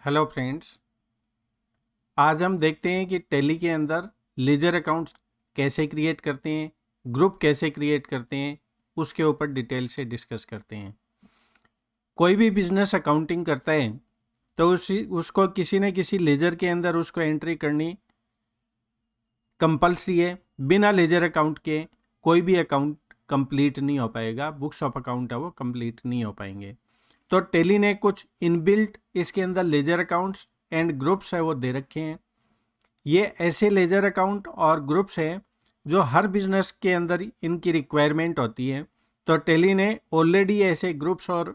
Hello friends. आज हम देखते हैं कि टैली के अंदर लेजर अकाउंट्स कैसे क्रिएट करते हैं, ग्रुप कैसे क्रिएट करते हैं, उसके ऊपर डिटेल से डिस्कस करते हैं। कोई भी बिजनेस अकाउंटिंग करता है तो उसको किसी न किसी लेजर के अंदर उसको एंट्री करनी कंपलसरी है। बिना लेजर अकाउंट के कोई भी अकाउंट कंप्लीट नहीं हो पाएगा, बुक्स ऑफ अकाउंट है वो कंप्लीट नहीं हो पाएंगे। तो टैली ने कुछ इनबिल्ट इसके अंदर लेजर अकाउंट्स एंड ग्रुप्स है वो दे रखे हैं। ये ऐसे लेजर अकाउंट और ग्रुप्स हैं जो हर बिजनेस के अंदर इनकी रिक्वायरमेंट होती है। तो टैली ने ऑलरेडी ऐसे ग्रुप्स और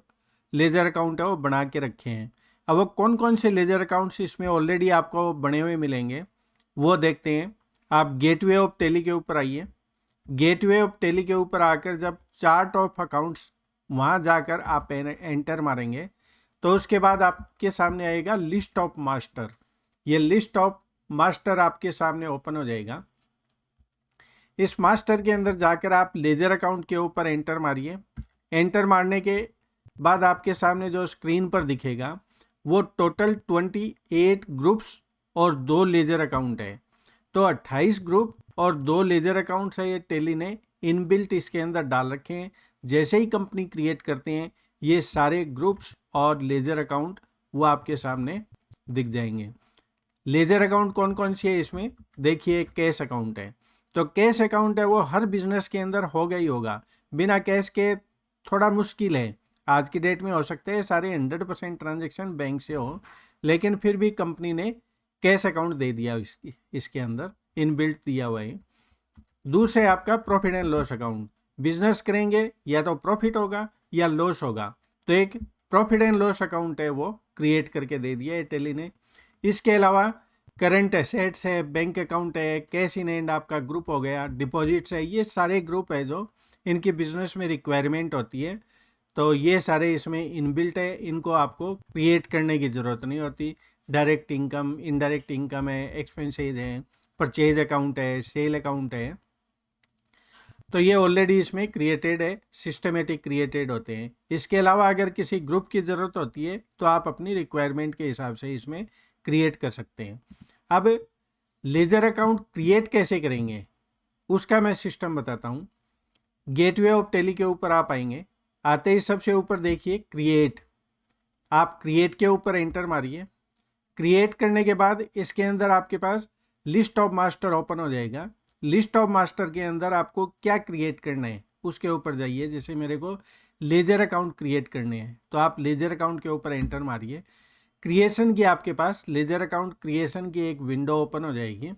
लेजर अकाउंट है वो बना के रखे हैं। अब वो कौन कौन से लेजर अकाउंट्स इसमें ऑलरेडी आपको बने हुए मिलेंगे वो देखते हैं। आप गेटवे ऑफ टैली के ऊपर आइए। गेटवे ऑफ टैली के ऊपर आकर जब चार्ट ऑफ अकाउंट्स वहाँ जाकर आप एंटर मारेंगे तो उसके बाद आपके सामने आएगा लिस्ट ऑफ मास्टर। ये लिस्ट ऑफ मास्टर आपके सामने ओपन हो जाएगा। इस मास्टर के अंदर जाकर आप लेजर अकाउंट के ऊपर एंटर मारिए। एंटर मारने के बाद आपके सामने जो स्क्रीन पर दिखेगा वो टोटल 28 ग्रुप्स और 2 लेजर अकाउंट है। तो 28 ग्रुप और 2 लेजर अकाउंट्स है ये टैली ने इनबिल्ट इसके अंदर डाल रखे हैं। जैसे ही कंपनी क्रिएट करते हैं ये सारे ग्रुप्स और लेजर अकाउंट वो आपके सामने दिख जाएंगे। लेजर अकाउंट कौन कौन सी है इसमें देखिए। कैश अकाउंट है, तो कैश अकाउंट है वो हर बिजनेस के अंदर होगा ही होगा। बिना कैश के थोड़ा मुश्किल है। आज की डेट में हो सकते हैं सारे 100% ट्रांजेक्शन बैंक से हो, लेकिन फिर भी कंपनी ने कैश अकाउंट दे दिया इसके अंदर इनबिल्ट दिया हुआ है। दूसरे आपका profit and loss account. Business करेंगे या तो प्रॉफिट होगा या लॉस होगा, तो एक प्रॉफिट एंड लॉस अकाउंट है वो क्रिएट करके दे दिया है टैली ने। इसके अलावा करंट एसेट्स है, बैंक अकाउंट है, कैश इन हैंड आपका ग्रुप हो गया, डिपॉजिट्स है, ये सारे ग्रुप है जो इनकी बिजनेस में रिक्वायरमेंट होती है। तो ये सारे इसमें इनबिल्ट है, इनको आपको क्रिएट करने की ज़रूरत नहीं होती। डायरेक्ट इनकम, इनडायरेक्ट इनकम है, एक्सपेंसेज है, परचेज अकाउंट है, सेल अकाउंट है, तो ये ऑलरेडी इसमें क्रिएटेड है, सिस्टमेटिक क्रिएटेड होते हैं। इसके अलावा अगर किसी ग्रुप की ज़रूरत होती है तो आप अपनी रिक्वायरमेंट के हिसाब से इसमें क्रिएट कर सकते हैं। अब लेजर अकाउंट क्रिएट कैसे करेंगे उसका मैं सिस्टम बताता हूँ। गेटवे ऑफ टैली के ऊपर आप आएंगे। आते ही सबसे ऊपर देखिए क्रिएट। आप क्रिएट के ऊपर एंटर मारिए। क्रिएट करने के बाद इसके अंदर आपके पास लिस्ट ऑफ मास्टर ओपन हो जाएगा। लिस्ट ऑफ मास्टर के अंदर आपको क्या क्रिएट करना है उसके ऊपर जाइए। जैसे मेरे को लेजर अकाउंट क्रिएट करने हैं तो आप लेजर अकाउंट के ऊपर एंटर मारिए। क्रिएशन की आपके पास लेजर अकाउंट क्रिएशन की एक विंडो ओपन हो जाएगी।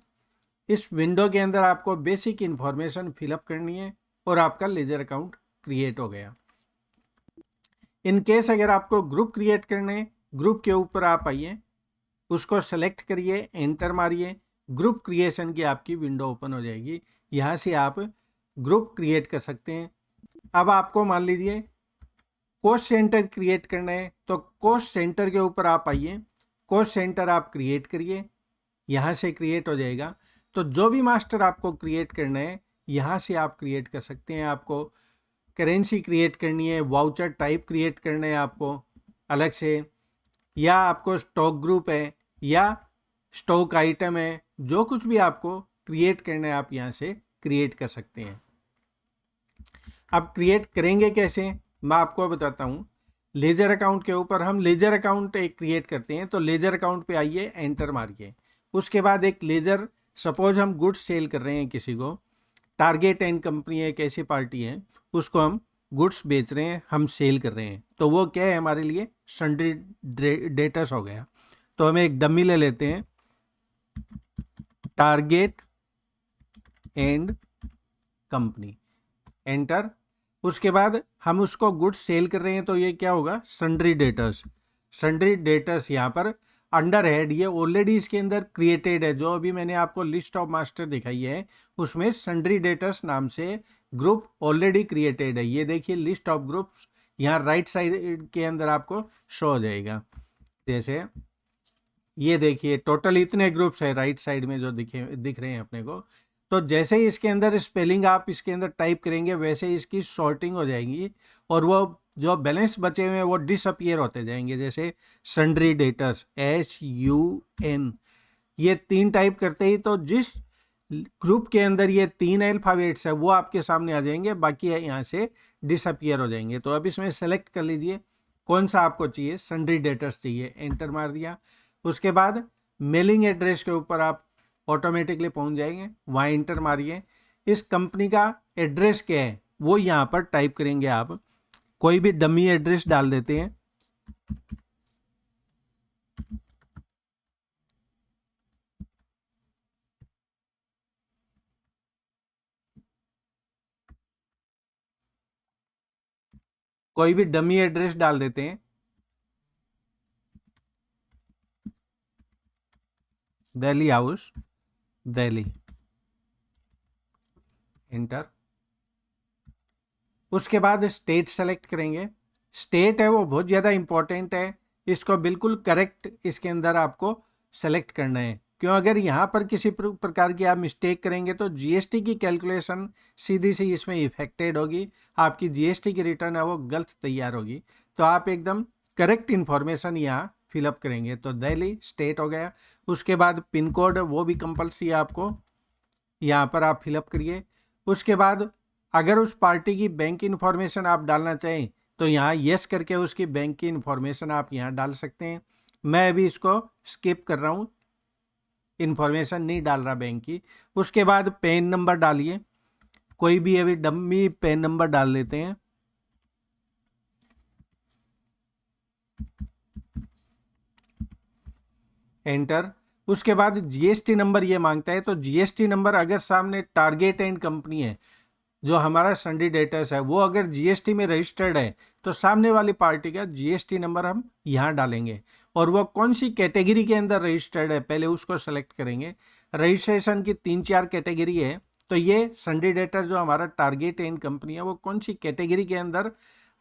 इस विंडो के अंदर आपको बेसिक इन्फॉर्मेशन फिलअप करनी है और आपका लेजर अकाउंट क्रिएट हो गया। इन केस अगर आपको ग्रुप क्रिएट करने, ग्रुप के ऊपर आप आइए, उसको सेलेक्ट करिए, एंटर मारिए, ग्रुप क्रिएशन की आपकी विंडो ओपन हो जाएगी। यहाँ से आप ग्रुप क्रिएट कर सकते हैं। अब आपको मान लीजिए कॉस्ट सेंटर क्रिएट करना है तो कॉस्ट सेंटर के ऊपर आप आइए, कॉस्ट सेंटर आप क्रिएट करिए, यहाँ से क्रिएट हो जाएगा। तो जो भी मास्टर आपको क्रिएट करना है यहाँ से आप क्रिएट कर सकते हैं। आपको करेंसी क्रिएट करनी है, वाउचर टाइप क्रिएट करना है आपको अलग से, या आपको स्टॉक ग्रुप है या स्टॉक आइटम है, जो कुछ भी आपको क्रिएट करना है आप यहाँ से क्रिएट कर सकते हैं। अब क्रिएट करेंगे कैसे मैं आपको बताता हूँ। लेजर अकाउंट के ऊपर हम लेजर अकाउंट एक क्रिएट करते हैं, तो लेजर अकाउंट पे आइए, एंटर मारिए। उसके बाद एक लेजर, सपोज हम गुड्स सेल कर रहे हैं किसी को, टारगेट एंड कंपनी एक ऐसी पार्टी है उसको हम गुड्स बेच रहे हैं, हम सेल कर रहे हैं, तो वो क्या है हमारे लिए सन्ड्री डेटर्स हो गया। तो हम एक डमी ले लेते हैं, टारगेट एंड कंपनी, एंटर। उसके बाद हम उसको गुड्स सेल कर रहे हैं तो ये क्या होगा सन्ड्री डेटर्स। सन्ड्री डेटर्स यहाँ पर अंडर हेड ये ऑलरेडी इसके अंदर क्रिएटेड है। जो अभी मैंने आपको लिस्ट ऑफ मास्टर दिखाई है उसमें सन्ड्री डेटर्स नाम से ग्रुप ऑलरेडी क्रिएटेड है। ये देखिए लिस्ट ऑफ ग्रुप्स यहाँ राइट साइड के अंदर आपको शो हो जाएगा। जैसे ये देखिए टोटल इतने ग्रुप्स है राइट साइड में जो दिख रहे हैं अपने को। तो जैसे ही इसके अंदर स्पेलिंग आप इसके अंदर टाइप करेंगे वैसे ही इसकी सॉर्टिंग हो जाएगी और वो जो बैलेंस बचे हुए हैं वो डिसअपियर होते जाएंगे, जैसे सन्ड्री डेटर्स SUN, ये 3 टाइप करते ही तो जिस ग्रुप के अंदर ये 3 अल्फ़ाबेट्स है वो आपके सामने आ जाएंगे, बाकी यहाँ से डिसअपियर हो जाएंगे। तो अब इसमें सेलेक्ट कर लीजिए कौन सा आपको चाहिए, सन्ड्री डेटर्स चाहिए, एंटर मार दिया। उसके बाद मेलिंग एड्रेस के ऊपर आप ऑटोमेटिकली पहुंच जाएंगे, वहाँ एंटर मारिए। इस कंपनी का एड्रेस क्या है वो यहाँ पर टाइप करेंगे आप, कोई भी डमी एड्रेस डाल देते हैं। कोई भी डमी एड्रेस डाल देते हैं, दिल्ली हाउस, दिल्ली, एंटर। उसके बाद स्टेट सेलेक्ट करेंगे। स्टेट है वो बहुत ज़्यादा इंपॉर्टेंट है, इसको बिल्कुल करेक्ट इसके अंदर आपको सेलेक्ट करना है, क्यों अगर यहाँ पर किसी प्रकार की आप मिस्टेक करेंगे तो जीएसटी की कैलकुलेशन सीधी सी इसमें इफेक्टेड होगी, आपकी जीएसटी की रिटर्न है वो गलत तैयार होगी। तो आप एकदम करेक्ट इन्फॉर्मेशन यहाँ फिलअप करेंगे। तो दिल्ली स्टेट हो गया। उसके बाद पिन कोड वो भी कंपल्सरी है आपको, यहाँ पर आप फिलअप करिए। उसके बाद अगर उस पार्टी की बैंक इन्फॉर्मेशन आप डालना चाहें तो यहाँ यस करके उसकी बैंक की इन्फॉर्मेशन आप यहाँ डाल सकते हैं। मैं अभी इसको स्किप कर रहा हूँ, इन्फॉर्मेशन नहीं डाल रहा बैंक की। उसके बाद पैन नंबर डालिए, कोई भी अभी डम्मी पैन नंबर डाल लेते हैं। एंटर। उसके बाद जीएसटी नंबर ये मांगता है, तो जीएसटी नंबर अगर सामने टारगेट एंड कंपनी है, जो हमारा सन्ड्री डेटर्स है वो अगर जीएसटी में रजिस्टर्ड है तो सामने वाली पार्टी का जीएसटी नंबर हम यहाँ डालेंगे, और वो कौन सी कैटेगरी के अंदर रजिस्टर्ड है पहले उसको सेलेक्ट करेंगे। रजिस्ट्रेशन की 3-4 कैटेगरी है, तो ये सन्ड्री डेटर जो हमारा टारगेट एंड कंपनी है वो कौन सी कैटेगरी के अंदर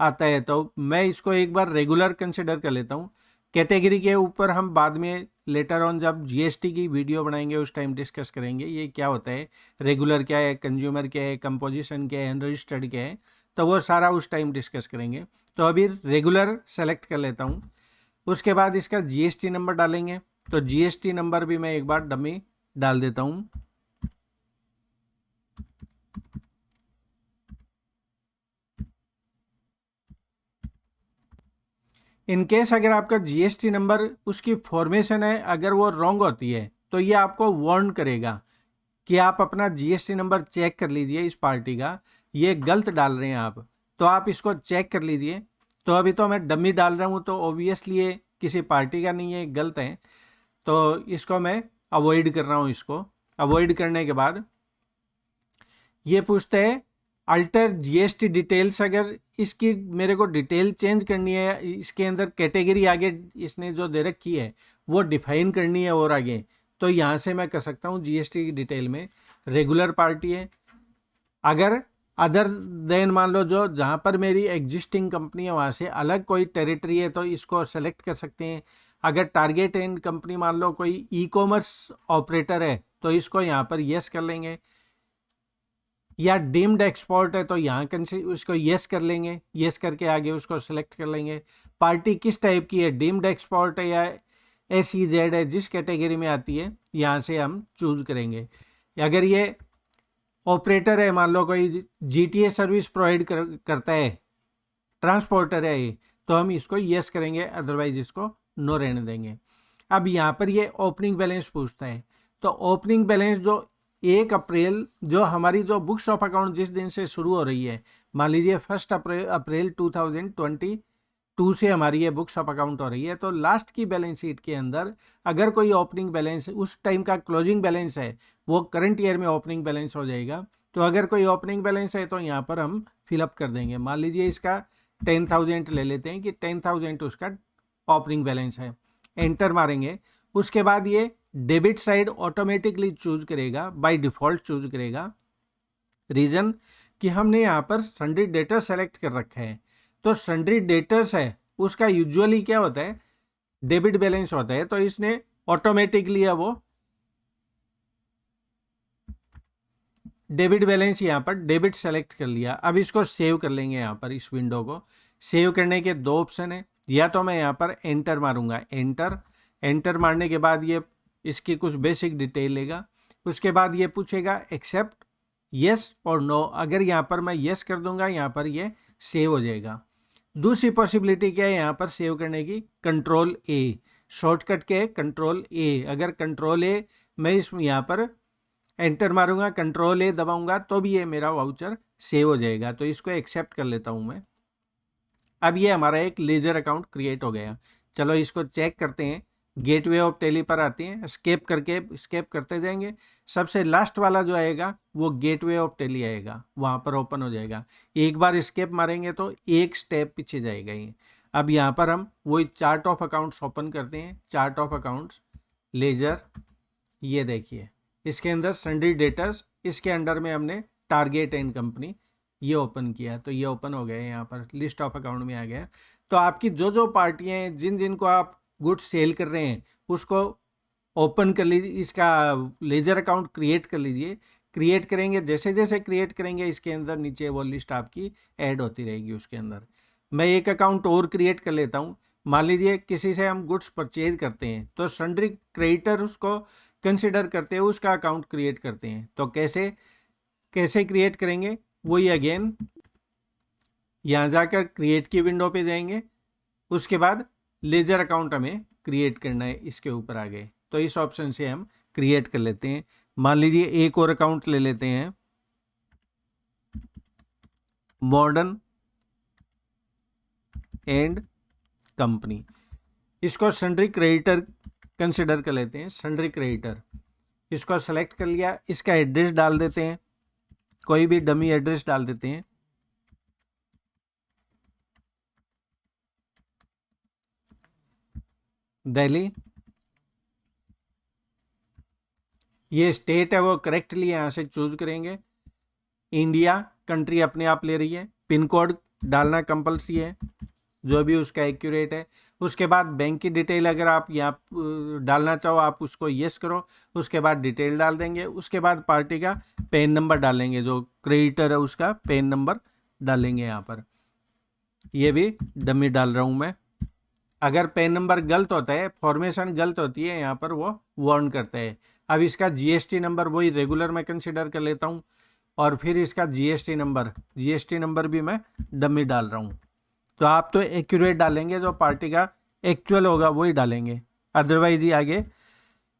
आता है, तो मैं इसको एक बार रेगुलर कंसिडर कर लेता हूँ। कैटेगरी के ऊपर हम बाद में लेटर ऑन जब जीएसटी की वीडियो बनाएंगे उस टाइम डिस्कस करेंगे ये क्या होता है, रेगुलर क्या है, कंज्यूमर क्या है, कंपोजिशन क्या है, अनरजिस्टर्ड क्या है, तो वो सारा उस टाइम डिस्कस करेंगे। तो अभी रेगुलर सेलेक्ट कर लेता हूँ। उसके बाद इसका जीएसटी नंबर डालेंगे, तो जीएसटी नंबर भी मैं एक बार डमी डाल देता हूँ। इन केस अगर आपका जीएसटी नंबर उसकी फॉर्मेशन है अगर वो रॉन्ग होती है तो ये आपको वार्न करेगा कि आप अपना जीएसटी नंबर चेक कर लीजिए, इस पार्टी का ये गलत डाल रहे हैं आप, तो आप इसको चेक कर लीजिए। तो अभी तो मैं डमी डाल रहा हूँ तो ऑब्वियसली ये किसी पार्टी का नहीं है, गलत है, तो इसको मैं अवॉइड कर रहा हूँ। इसको अवॉइड करने के बाद ये पूछते हैं अल्टर जीएसटी डिटेल्स, अगर इसकी मेरे को डिटेल चेंज करनी है, इसके अंदर कैटेगरी आगे इसने जो दे रखी है वो डिफाइन करनी है और आगे, तो यहाँ से मैं कर सकता हूँ जीएसटी की डिटेल में रेगुलर पार्टी है। अगर अदर देन मान लो जो जहाँ पर मेरी एग्जिस्टिंग कंपनी है वहाँ से अलग कोई टेरिटरी है तो इसको सेलेक्ट कर सकते हैं। अगर टारगेट एंड कंपनी मान लो कोई ई कॉमर्स ऑपरेटर है तो इसको यहाँ पर यस कर लेंगे, या डीम्ड एक्सपोर्ट है तो यहाँ उसको यस कर लेंगे, यस करके आगे उसको सेलेक्ट कर लेंगे। पार्टी किस टाइप की है, डीम्ड एक्सपोर्ट है या SEZ है, जिस कैटेगरी में आती है यहाँ से हम चूज करेंगे। अगर ये ऑपरेटर है मान लो कोई GTA सर्विस प्रोवाइड करता है, ट्रांसपोर्टर है ये, तो हम इसको यस करेंगे, अदरवाइज इसको नो रहने देंगे। अब यहाँ पर ये ओपनिंग बैलेंस पूछता है, तो ओपनिंग बैलेंस जो 1 अप्रैल जो हमारी जो बुक्स ऑफ अकाउंट जिस दिन से शुरू हो रही है, मान लीजिए 1 अप्रैल 2022 से हमारी ये बुक्स ऑफ अकाउंट हो रही है, तो लास्ट की बैलेंस शीट के अंदर अगर कोई ओपनिंग बैलेंस उस टाइम का क्लोजिंग बैलेंस है वो करंट ईयर में ओपनिंग बैलेंस हो जाएगा। तो अगर कोई ओपनिंग बैलेंस है तो यहाँ पर हम फिलअप कर देंगे। मान लीजिए इसका 10,000 ले लेते हैं कि 10,000 उसका ओपनिंग बैलेंस है, एंटर मारेंगे। उसके बाद ये डेबिट साइड ऑटोमेटिकली चूज करेगा, बाय डिफॉल्ट चूज करेगा। रीजन कि हमने यहाँ पर सन्ड्री डेटर सेलेक्ट कर रखा है, तो सन्ड्री डेटर्स है उसका यूजुअली क्या होता है, डेबिट बैलेंस होता है, तो इसने ऑटोमेटिकली है वो डेबिट बैलेंस यहाँ पर डेबिट सेलेक्ट कर लिया। अब इसको सेव कर लेंगे, यहाँ पर इस विंडो को सेव करने के दो ऑप्शन है, या तो मैं यहाँ पर एंटर मारूंगा, एंटर मारने के बाद ये इसकी कुछ बेसिक डिटेल लेगा, उसके बाद ये पूछेगा एक्सेप्ट यस और नो। अगर यहाँ पर मैं यस कर दूंगा यहाँ पर ये सेव हो जाएगा। दूसरी पॉसिबिलिटी क्या है यहाँ पर सेव करने की, कंट्रोल ए, शॉर्टकट के कंट्रोल ए। अगर कंट्रोल ए मैं इस यहाँ पर एंटर मारूंगा, कंट्रोल ए दबाऊंगा तो भी ये मेरा वाउचर सेव हो जाएगा। तो इसको एक्सेप्ट कर लेता हूँ मैं। अब ये हमारा एक लेजर अकाउंट क्रिएट हो गया। चलो इसको चेक करते हैं। गेटवे ऑफ टेली पर आते हैं, स्केप करते जाएंगे। सबसे लास्ट वाला जो आएगा वो गेटवे ऑफ टेली आएगा, वहाँ पर ओपन हो जाएगा। एक बार स्केप मारेंगे तो एक स्टेप पीछे जाएगा ये। अब यहाँ पर हम वही चार्ट ऑफ अकाउंट्स ओपन करते हैं, चार्ट ऑफ अकाउंट्स लेजर। ये देखिए इसके अंदर सन्ड्री डेटर्स, इसके अंडर में हमने टारगेट एंड कंपनी ये ओपन किया, तो ये ओपन हो गया। यहाँ पर लिस्ट ऑफ अकाउंट में आ गया। तो आपकी जो जो पार्टियाँ हैं, जिन जिन को आप गुड्स सेल कर रहे हैं, उसको ओपन कर लीजिए, इसका लेजर अकाउंट क्रिएट कर लीजिए। क्रिएट करेंगे, जैसे जैसे क्रिएट करेंगे इसके अंदर नीचे वो लिस्ट आपकी ऐड होती रहेगी उसके अंदर। मैं एक अकाउंट और क्रिएट कर लेता हूँ। मान लीजिए किसी से हम गुड्स परचेज करते हैं तो सन्ड्री क्रेडिटर उसको कंसिडर करते हैं, उसका अकाउंट क्रिएट करते हैं। तो कैसे क्रिएट करेंगे, वही अगेन यहाँ जाकर क्रिएट की विंडो पे जाएंगे, उसके बाद लेजर अकाउंट हमें क्रिएट करना है, इसके ऊपर आ गए। तो इस ऑप्शन से हम क्रिएट कर लेते हैं। मान लीजिए एक और अकाउंट ले लेते हैं, मॉडर्न एंड कंपनी। इसको सन्ड्री क्रेडिटर कंसिडर कर लेते हैं, सन्ड्री क्रेडिटर। इसको सेलेक्ट कर लिया, इसका एड्रेस डाल देते हैं, कोई भी डमी एड्रेस डाल देते हैं। दिल्ली, ये स्टेट है वो करेक्टली यहाँ से चूज करेंगे। इंडिया कंट्री अपने आप ले रही है। पिन कोड डालना कंपल्सरी है, जो भी उसका एक्यूरेट है। उसके बाद बैंक की डिटेल अगर आप यहाँ डालना चाहो आप उसको यस करो, उसके बाद डिटेल डाल देंगे। उसके बाद पार्टी का पैन नंबर डालेंगे, जो क्रेडिटर है उसका पैन नंबर डालेंगे यहाँ पर। ये भी डमी डाल रहा हूँ मैं। अगर पैन नंबर गलत होता है, फॉर्मेशन गलत होती है, यहाँ पर वो वार्न करता है। अब इसका जीएसटी नंबर वही रेगुलर मैं कंसिडर कर लेता हूँ, और फिर इसका जीएसटी नंबर भी मैं डमी डाल रहा हूँ। तो आप तो एक्यूरेट डालेंगे, जो पार्टी का एक्चुअल होगा वही डालेंगे, अदरवाइज ये आगे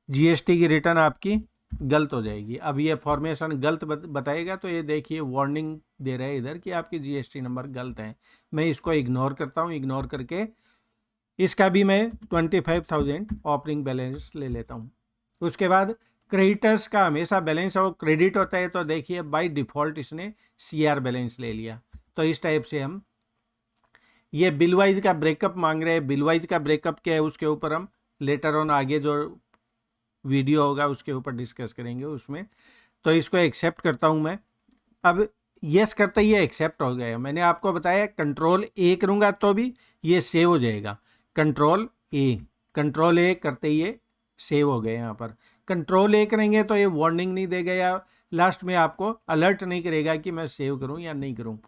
जीएसटी की रिटर्न आपकी गलत हो जाएगी। अब ये फॉर्मेशन गलत बताएगा, तो ये देखिए वार्निंग दे रहा है इधर कि आपकी जीएसटी नंबर गलत है। मैं इसको इग्नोर करता हूँ, इग्नोर करके इसका भी मैं 25,000 ओपनिंग बैलेंस ले लेता हूँ। उसके बाद क्रेडिटर्स का हमेशा बैलेंस और क्रेडिट होता है, तो देखिए बाय डिफ़ॉल्ट इसने सीआर बैलेंस ले लिया। तो इस टाइप से हम ये बिल वाइज का ब्रेकअप मांग रहे हैं। बिल वाइज का ब्रेकअप क्या है उसके ऊपर हम लेटर ऑन आगे जो वीडियो होगा उसके ऊपर डिस्कस करेंगे उसमें। तो इसको एक्सेप्ट करता हूँ मैं। अब यस करते ही ये एक्सेप्ट हो गया। मैंने आपको बताया कंट्रोल ए करूँगा तो भी ये सेव हो जाएगा। कंट्रोल ए करते ही ये सेव हो गए। यहाँ पर कंट्रोल ए करेंगे तो ये वार्निंग नहीं देगा या लास्ट में आपको अलर्ट नहीं करेगा कि मैं सेव करूँ या नहीं करूँ।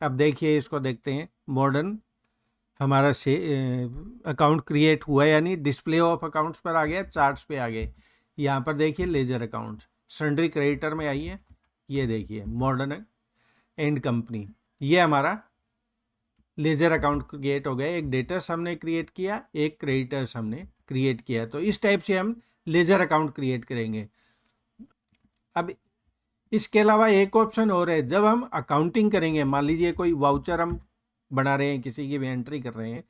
अब देखिए इसको देखते हैं, मॉडर्न हमारा से अकाउंट क्रिएट हुआ, यानी डिस्प्ले ऑफ अकाउंट्स पर आ गया, चार्ट्स पे आ गए। यहाँ पर देखिए लेजर अकाउंट्स सन्ड्री क्रेडिटर में आई है। ये देखिए मॉडर्न एंड कंपनी, ये हमारा लेजर अकाउंट क्रिएट हो गया। एक डेटर्स हमने क्रिएट किया, एक क्रेडिटर्स हमने क्रिएट किया। तो इस टाइप से हम लेजर अकाउंट क्रिएट करेंगे। अब इसके अलावा एक ऑप्शन और है, जब हम अकाउंटिंग करेंगे, मान लीजिए कोई वाउचर हम बना रहे हैं, किसी की भी एंट्री कर रहे हैं,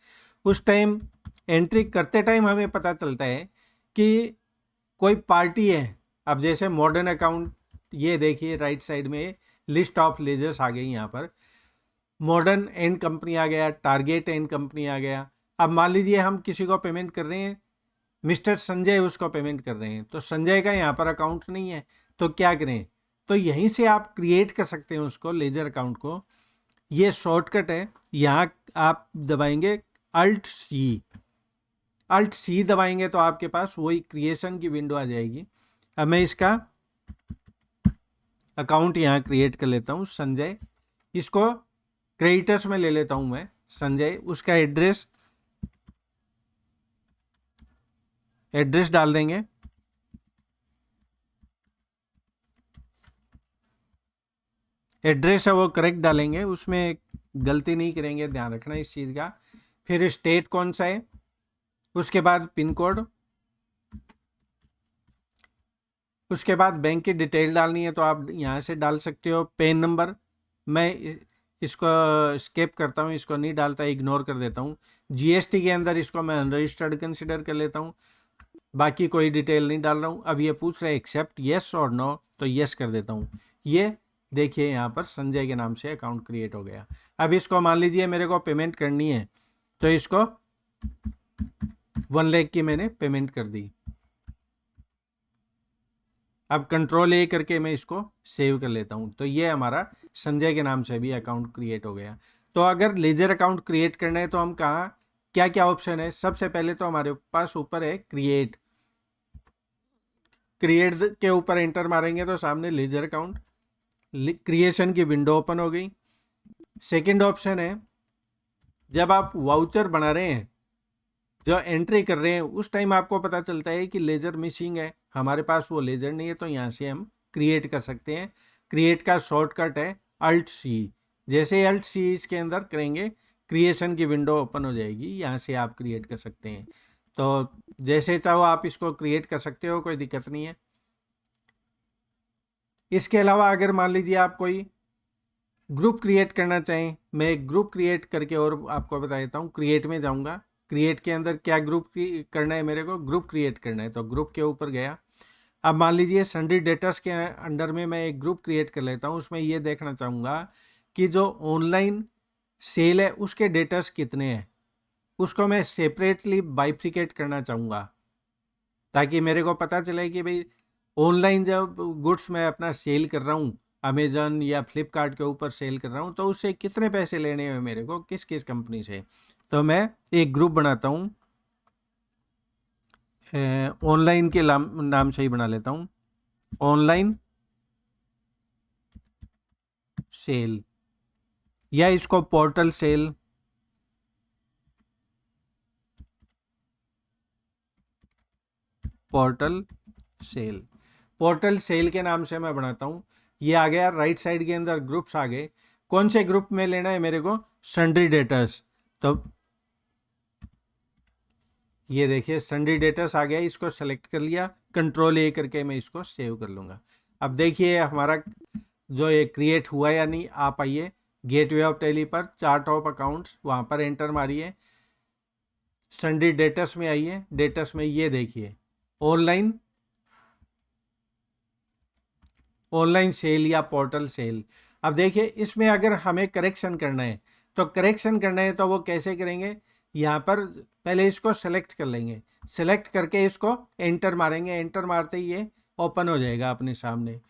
उस टाइम एंट्री करते टाइम हमें पता चलता है कि कोई पार्टी है। अब जैसे मॉडर्न अकाउंट, ये देखिए राइट साइड में लिस्ट ऑफ लेजर्स आ गई। यहाँ पर मॉडर्न एंड कंपनी आ गया, टारगेट एंड कंपनी आ गया। अब मान लीजिए हम किसी को पेमेंट कर रहे हैं, मिस्टर संजय उसको पेमेंट कर रहे हैं, तो संजय का यहाँ पर अकाउंट नहीं है, तो क्या करें? तो यहीं से आप क्रिएट कर सकते हैं उसको, लेजर अकाउंट को। ये शॉर्टकट है, यहाँ आप दबाएंगे अल्ट सी दबाएंगे तो आपके पास वही क्रिएशन की विंडो आ जाएगी। अब मैं इसका अकाउंट यहाँ क्रिएट कर लेता हूँ, संजय। इसको क्रेडिटर्स में ले लेता हूँ मैं, संजय, उसका एड्रेस डाल देंगे। एड्रेस है वो करेक्ट डालेंगे, उसमें गलती नहीं करेंगे, ध्यान रखना इस चीज़ का। फिर स्टेट कौन सा है, उसके बाद पिन कोड, उसके बाद बैंक की डिटेल डालनी है तो आप यहाँ से डाल सकते हो। पैन नंबर मैं इसको स्किप करता हूँ, इसको नहीं डालता, इग्नोर कर देता हूँ। जीएसटी के अंदर इसको मैं अनरजिस्टर्ड कंसिडर कर लेता हूँ, बाकी कोई डिटेल नहीं डाल रहा हूँ। अब ये पूछ रहा है एक्सेप्ट येस और नो, तो येस कर देता हूँ। ये देखिए यहाँ पर संजय के नाम से अकाउंट क्रिएट हो गया। अब इसको मान लीजिए मेरे को पेमेंट करनी है, तो इसको 1 लाख की मैंने पेमेंट कर दी। अब कंट्रोल ए करके मैं इसको सेव कर लेता हूँ, तो ये हमारा संजय के नाम से भी अकाउंट क्रिएट हो गया। तो अगर लेजर अकाउंट क्रिएट करना है तो हम कहाँ, क्या क्या ऑप्शन है, सबसे पहले तो हमारे पास ऊपर है क्रिएट के ऊपर एंटर मारेंगे तो सामने लेजर अकाउंट क्रिएशन की विंडो ओपन हो गई। सेकंड ऑप्शन है, जब आप वाउचर बना रहे हैं, जो एंट्री कर रहे हैं, उस टाइम आपको पता चलता है कि लेजर मिसिंग है, हमारे पास वो लेजर नहीं है, तो यहाँ से हम क्रिएट कर सकते हैं। क्रिएट का शॉर्टकट है अल्ट सी। जैसे अल्ट सी इसके अंदर करेंगे, क्रिएशन की विंडो ओपन हो जाएगी, यहाँ से आप क्रिएट कर सकते हैं। तो जैसे चाहो आप इसको क्रिएट कर सकते हो, कोई दिक्कत नहीं है। इसके अलावा अगर मान लीजिए आप कोई ग्रुप क्रिएट करना चाहें, मैं एक ग्रुप क्रिएट करके और आपको बता देता हूँ। क्रिएट में जाऊँगा, क्रिएट के अंदर क्या ग्रुप करना है, मेरे को ग्रुप क्रिएट करना है, तो ग्रुप के ऊपर गया। अब मान लीजिए सन्ड्री डेटर्स के अंडर में मैं एक ग्रुप क्रिएट कर लेता हूँ। उसमें ये देखना चाहूँगा कि जो ऑनलाइन सेल है उसके डेटर्स कितने हैं, उसको मैं सेपरेटली बाइफ्रिकेट करना चाहूँगा, ताकि मेरे को पता चले कि भाई ऑनलाइन जब गुड्स मैं अपना सेल कर रहा हूँ, अमेजन या फ्लिपकार्ट के ऊपर सेल कर रहा हूँ, तो उससे कितने पैसे लेने हैं मेरे को, किस किस कंपनी से। तो मैं एक ग्रुप बनाता हूँ, ऑनलाइन के नाम से ही बना लेता हूँ, ऑनलाइन सेल, या इसको पोर्टल सेल, पोर्टल सेल के नाम से मैं बनाता हूँ। ये आ गया, राइट साइड के अंदर ग्रुप्स आ गए। कौन से ग्रुप में लेना है मेरे को, सन्ड्री डेटर्स, तो ये देखिए सन्ड्री डेटर्स आ गया, इसको सेलेक्ट कर लिया, कंट्रोल ए करके मैं इसको सेव कर लूँगा। अब देखिए हमारा जो ये क्रिएट हुआ या नहीं, आप आइए गेटवे ऑफ टैली पर, चार्ट ऑफ अकाउंट्स, वहाँ पर एंटर मारिए, सन्ड्री डेटर्स में आइए, डेटर्स में ये देखिए ऑनलाइन सेल या पोर्टल सेल। अब देखिए इसमें अगर हमें करेक्शन करना है, तो वो कैसे करेंगे, यहाँ पर पहले इसको सेलेक्ट कर लेंगे, सेलेक्ट करके इसको एंटर मारेंगे, एंटर मारते ही ये ओपन हो जाएगा अपने सामने।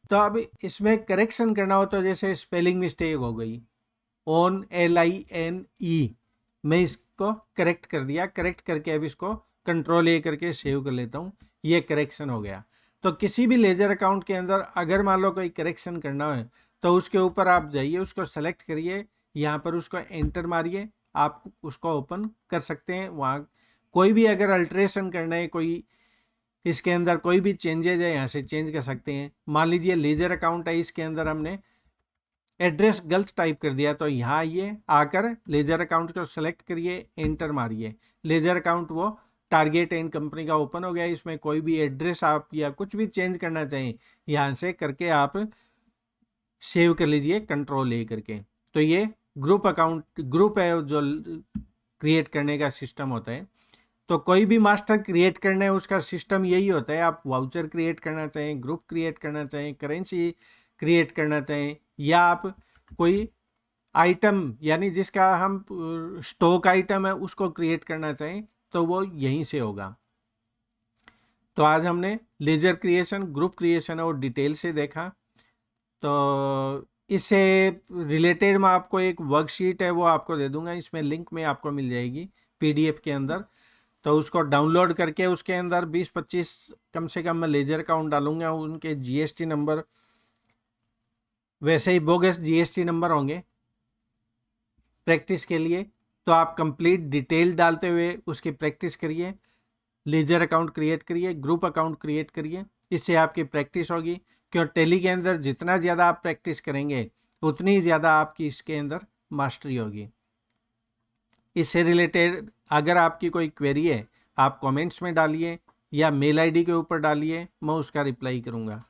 तो अब इसमें करेक्शन करना हो तो जैसे स्पेलिंग मिस्टेक हो गई, ONLINE, मैं इसको करेक्ट कर दिया, करेक्ट करके अब इसको कंट्रोल ए करके सेव कर लेता हूँ, ये करेक्शन हो गया। तो किसी भी लेजर अकाउंट के अंदर अगर मान लो कोई करेक्शन करना है, तो उसके ऊपर आप जाइए, उसको सेलेक्ट करिए, यहाँ पर उसको एंटर मारिए, आप उसको ओपन कर सकते हैं। वहाँ कोई भी अगर अल्ट्रेशन करना है, कोई इसके अंदर कोई भी चेंजेज है, यहाँ से चेंज कर सकते हैं। मान लीजिए लेजर अकाउंट है, इसके अंदर हमने एड्रेस गलत टाइप कर दिया, तो यहाँ आइए, आकर लेजर अकाउंट को सेलेक्ट करिए, एंटर मारिए, लेजर अकाउंट वो टारगेट एंड कंपनी का ओपन हो गया। इसमें कोई भी एड्रेस आप या कुछ भी चेंज करना चाहें, यहाँ से करके आप सेव कर लीजिए कंट्रोल ए करके। तो ये ग्रुप है जो क्रिएट करने का सिस्टम होता है। तो कोई भी मास्टर क्रिएट करना है उसका सिस्टम यही होता है। आप वाउचर क्रिएट करना चाहें, ग्रुप क्रिएट करना चाहें, करेंसी क्रिएट करना चाहें, या आप कोई आइटम यानी जिसका हम स्टॉक आइटम है उसको क्रिएट करना चाहें, तो वो यहीं से होगा। तो आज हमने लेजर क्रिएशन, ग्रुप क्रिएशन और डिटेल से देखा। तो इससे रिलेटेड मैं आपको एक वर्कशीट है वो आपको दे दूंगा, इसमें लिंक में आपको मिल जाएगी PDF के अंदर। तो उसको डाउनलोड करके उसके अंदर 20-25 कम से कम मैं लेजर अकाउंट डालूंगा, उनके GST नंबर, वैसे ही बोगस GST नंबर होंगे, प्रैक्टिस के लिए, तो आप कंप्लीट डिटेल डालते हुए उसकी प्रैक्टिस करिए, लेजर अकाउंट क्रिएट करिए, ग्रुप अकाउंट क्रिएट करिए, इससे आपकी प्रैक्टिस होगी। क्यों टैली के अंदर जितना ज़्यादा आप प्रैक्टिस करेंगे उतनी ज़्यादा आपकी इसके अंदर मास्टरी होगी। इससे रिलेटेड अगर आपकी कोई क्वेरी है आप कमेंट्स में डालिए या मेल आईडी के ऊपर डालिए, मैं उसका रिप्लाई करूँगा।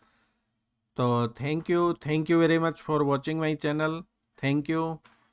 तो thank you very much for watching my channel. Thank you.